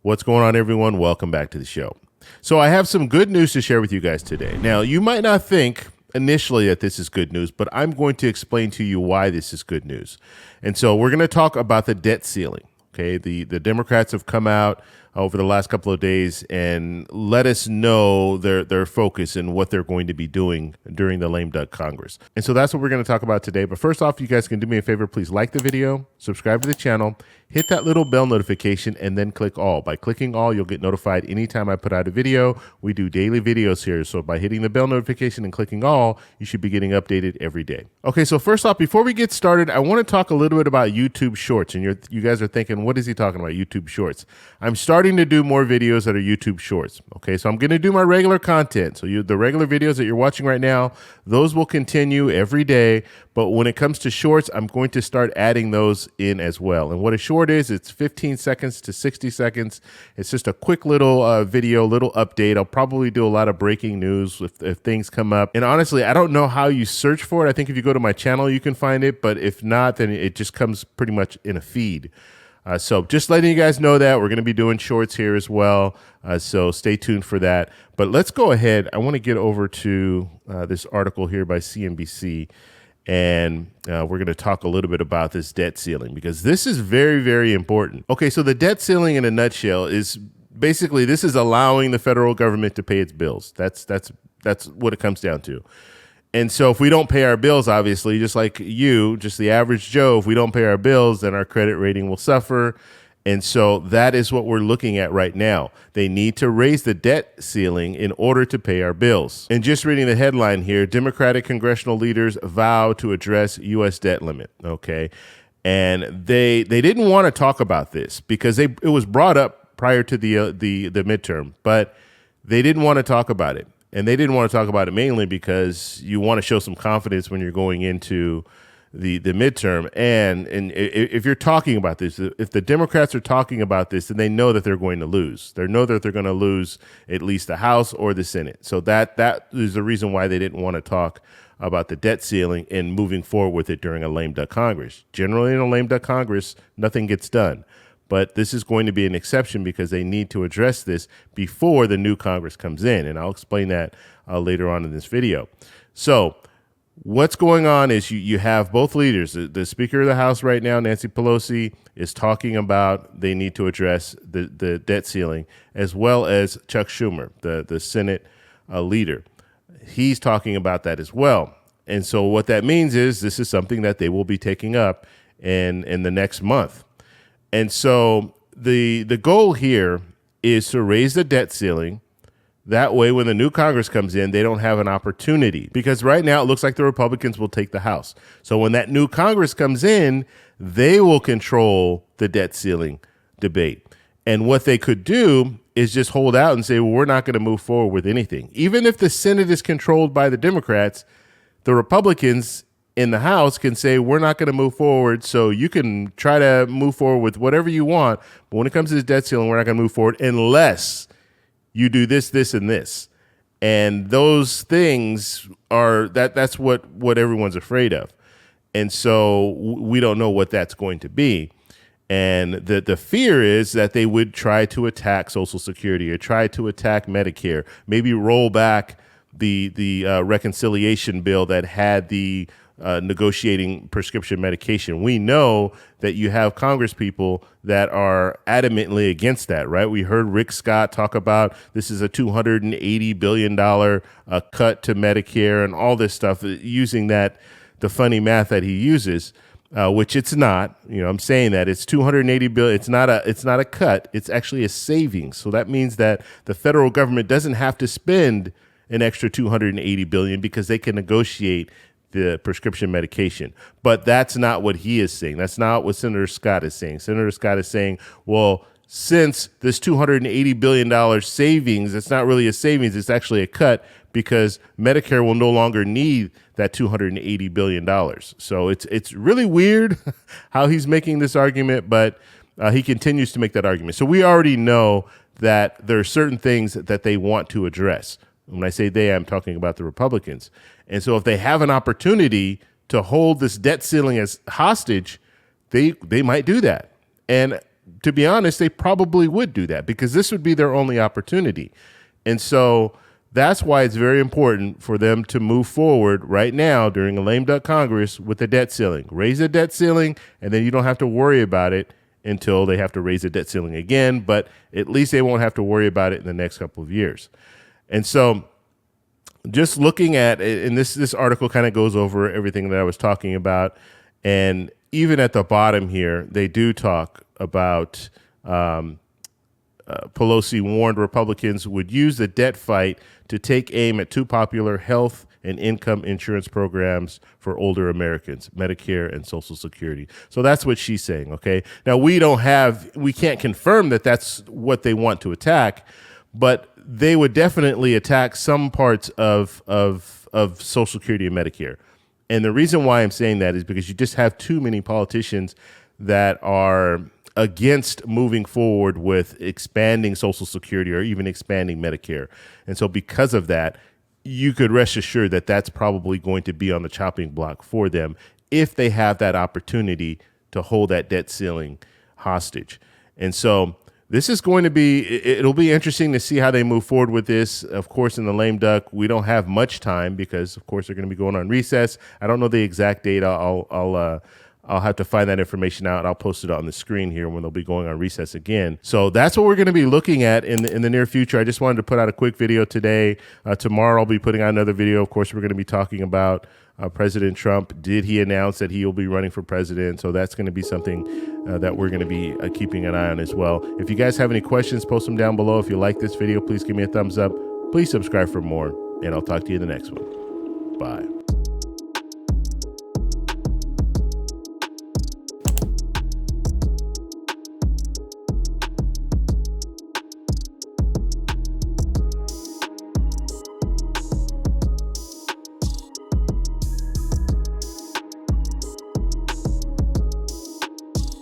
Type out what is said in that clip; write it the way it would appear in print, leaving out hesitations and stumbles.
What's going on, everyone? Welcome back to the show. So I have some good news to share with you guys today. Now, you might not think initially that this is good news, but I'm going to explain to you why this is good news. And so we're going to talk about the debt ceiling. Okay, the Democrats have come out over the last couple of days and let us know their focus and what they're going to be doing during the lame duck Congress. And so that's what we're going to talk about today. But first off, you guys can do me a favor, please like the video, subscribe to the channel, hit that little bell notification, and then click all. By clicking all, you'll get notified anytime I put out a video. We do daily videos here, so by hitting the bell notification and clicking all, you should be getting updated every day. Okay, so first off, before we get started, I want to talk a little bit about YouTube Shorts. And you guys are thinking, what is he talking about, YouTube Shorts? I'm starting to do more videos that are YouTube Shorts. Okay, so I'm going to do my regular content. So the regular videos that you're watching right now, those will continue every day. But when it comes to shorts, I'm going to start adding those in as well. And what a short is, it's 15 seconds to 60 seconds. It's just a quick little video, little update. I'll probably do a lot of breaking news if things come up. And honestly, I don't know how you search for it. I think if you go to my channel, you can find it. But if not, then it just comes pretty much in a feed. So just letting you guys know that we're going to be doing shorts here as well. So stay tuned for that. But let's go ahead. I want to get over to this article here by CNBC. And we're going to talk a little bit about this debt ceiling because this is very, very important. Okay, so the debt ceiling in a nutshell is basically this is allowing the federal government to pay its bills. That's what it comes down to. And so if we don't pay our bills, obviously, just like you, just the average Joe, if we don't pay our bills, then our credit rating will suffer. And so that is what we're looking at right now. They need to raise the debt ceiling in order to pay our bills. And just reading the headline here, Democratic congressional leaders vow to address U.S. debt limit. Okay. And they didn't want to talk about this because it was brought up prior to the midterm, but they didn't want to talk about it. And they didn't want to talk about it mainly because you want to show some confidence when you're going into the midterm. And if you're talking about this, if the Democrats are talking about this, then they know that they're going to lose. They know that they're going to lose at least the House or the Senate. So that is the reason why they didn't want to talk about the debt ceiling and moving forward with it during a lame duck Congress. Generally, in a lame duck Congress, nothing gets done. But this is going to be an exception because they need to address this before the new Congress comes in. And I'll explain that later on in this video. So what's going on is you have both leaders. The Speaker of the House right now, Nancy Pelosi, is talking about they need to address the debt ceiling, as well as Chuck Schumer, the Senate leader. He's talking about that as well. And so what that means is this is something that they will be taking up in the next month. And so the goal here is to raise the debt ceiling. That way, when the new Congress comes in, they don't have an opportunity because right now it looks like the Republicans will take the House. So when that new Congress comes in, they will control the debt ceiling debate. And what they could do is just hold out and say, well, we're not going to move forward with anything. Even if the Senate is controlled by the Democrats, the Republicans in the House can say, we're not going to move forward. So you can try to move forward with whatever you want. But when it comes to this debt ceiling, we're not going to move forward unless you do this, this, and this. And those things are that's what everyone's afraid of. And so we don't know what that's going to be. And the fear is that they would try to attack Social Security or try to attack Medicare, maybe roll back the reconciliation bill that had the negotiating prescription medication. We know that you have Congress people that are adamantly against that, right? We heard Rick Scott talk about this is a $280 billion cut to Medicare and all this stuff, using the funny math that he uses, which it's not. You know, I'm saying that it's $280 billion. It's not a cut. It's actually a savings. So that means that the federal government doesn't have to spend an extra $280 billion because they can negotiate the prescription medication. But that's not what he is saying. That's not what Senator Scott is saying. Senator Scott is saying, well, since this $280 billion savings, it's not really a savings, it's actually a cut because Medicare will no longer need that $280 billion. So it's really weird how he's making this argument, but he continues to make that argument. So we already know that there are certain things that they want to address. When I say they, I'm talking about the Republicans. And so if they have an opportunity to hold this debt ceiling as hostage, they might do that. And to be honest, they probably would do that because this would be their only opportunity. And so that's why it's very important for them to move forward right now during a lame duck Congress with the debt ceiling. Raise the debt ceiling, and then you don't have to worry about it until they have to raise the debt ceiling again. But at least they won't have to worry about it in the next couple of years. And so just looking at, and this article kind of goes over everything that I was talking about. And even at the bottom here, they do talk about Pelosi warned Republicans would use the debt fight to take aim at two popular health and income insurance programs for older Americans, Medicare and Social Security. So that's what she's saying, okay? Now, we can't confirm that that's what they want to attack, but they would definitely attack some parts of Social Security and Medicare. And the reason why I'm saying that is because you just have too many politicians that are against moving forward with expanding Social Security or even expanding Medicare. And so because of that, you could rest assured that that's probably going to be on the chopping block for them if they have that opportunity to hold that debt ceiling hostage. And so this is going to be, it'll be interesting to see how they move forward with this. Of course, in the lame duck, we don't have much time because, of course, they're going to be going on recess. I don't know the exact date. I'll have to find that information out. I'll post it on the screen here when they'll be going on recess again. So that's what we're going to be looking at in the near future. I just wanted to put out a quick video today. Tomorrow I'll be putting out another video. Of course, we're going to be talking about President Trump. Did he announce that he will be running for president? So that's going to be something that we're going to be keeping an eye on as well. If you guys have any questions, post them down below. If you like this video, please give me a thumbs up. Please subscribe for more, and I'll talk to you in the next one. Bye.